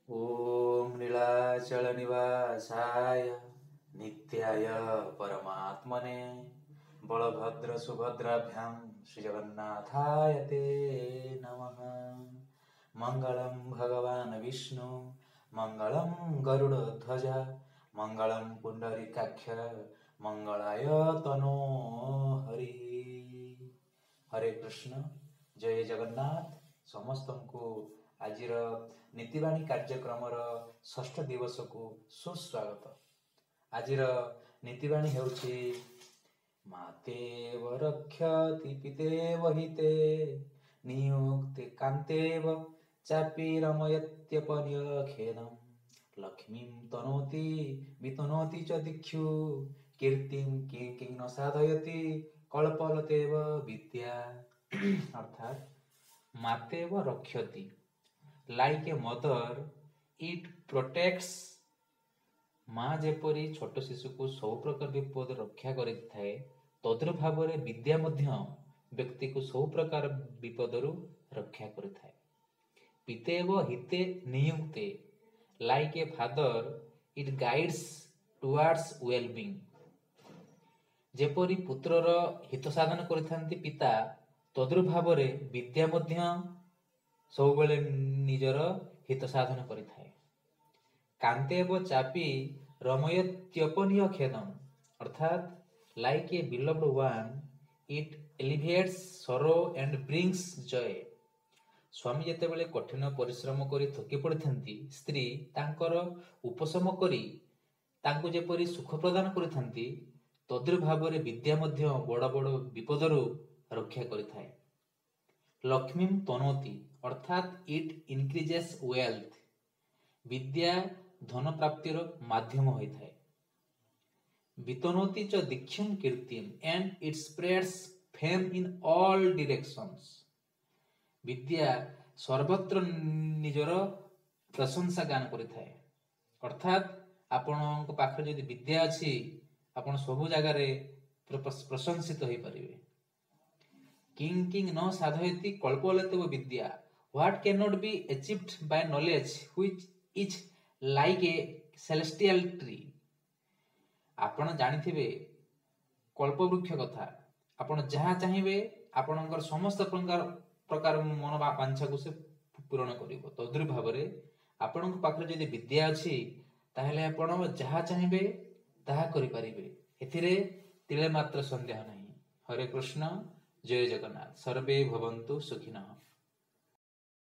ओम नीलाचल निवासाय नित्याय परमात्मने बलभद्र सुभद्राभ्यां श्रीजगन्नाथाय ते नमः। मंगलम भगवान विष्णु मंगलम गरुड़ध्वज मंगलम पुंडरीकाक्ष मंगलाय तनो हरि। हरे कृष्ण। जय जगन्नाथ। समस्त को आज नीतिवाणी कार्यक्रम षष्ठ दिवस को सुस्वागत। आज नीतिवाणी हेउछि मातेव रक्षति पितेव हिते नियुक्ते कान्तेव चापि रमयत्यपन्यखेदम् लक्ष्मीं तनोति वितनोति च दिक्षु कीर्तिं किं न साधयति कल्पलतेव विद्या। अर्थात मातेव रक्षति, like a mother it protects. माँ जेपरी छोट शिशु को सब प्रकार विपद रक्षा करिथाए तद्र भाव विद्या मध्य व्यक्ति को सब प्रकार विपदरु रक्षा करिथाए। पितेव हिते नियुक्ते, like a father it guides towards wellbeing. जेपरी पुत्रर हित साधन करिथांती पिता तद्रु भाव विद्या मध्य सब बेले निजर हित साधन करिथाए। कांतेव चापी रमयत्यपनीय खेदम, अर्थात like a beloved one it alleviates sorrow and brings जय। स्वामी जेतेबेले कठिन परिश्रम करी थकी पड़िथांती स्त्री तांकर उपशम करी तांको जेपरी सुख प्रदान करिथांती तद्रु भाव विद्या मध्य बड़ बड़ विपदरु रक्षा करिथाए। लक्ष्मी तनोति, अर्थात इट इनक्रीजेस वेल्थ। विद्या धन प्राप्तिर माध्यम होइथाए। वितनोति च दीक्षम कीर्तिम and it spreads fame in all directions. विद्या सर्वत्र निजर प्रशंसा गान करिथाए। अर्थात आपनक पाखरे जदि विद्या अछि आपण सब जगार प्रशंसित होई परिबे। किंग न साधयति कल्पलतेव विद्या, what can not be achieved by knowledge which is like a celestial tree. आपण जानिथिबे कल्प वृक्ष कथा, आपण जहा चाहिबे आपणकर समस्त प्रकार मन वांछा को से पूर्ण करिवो। तद्रु भावरे आपणक पाखरे जदि विद्या अछि ताहेले आपण जहा चाहिबे ताहा करि परिबे। एथिरे तिले मात्र संदेह नहीं। हरे कृष्ण। जय जगन्नाथ। सर्वे भवन्तु सुखिनः।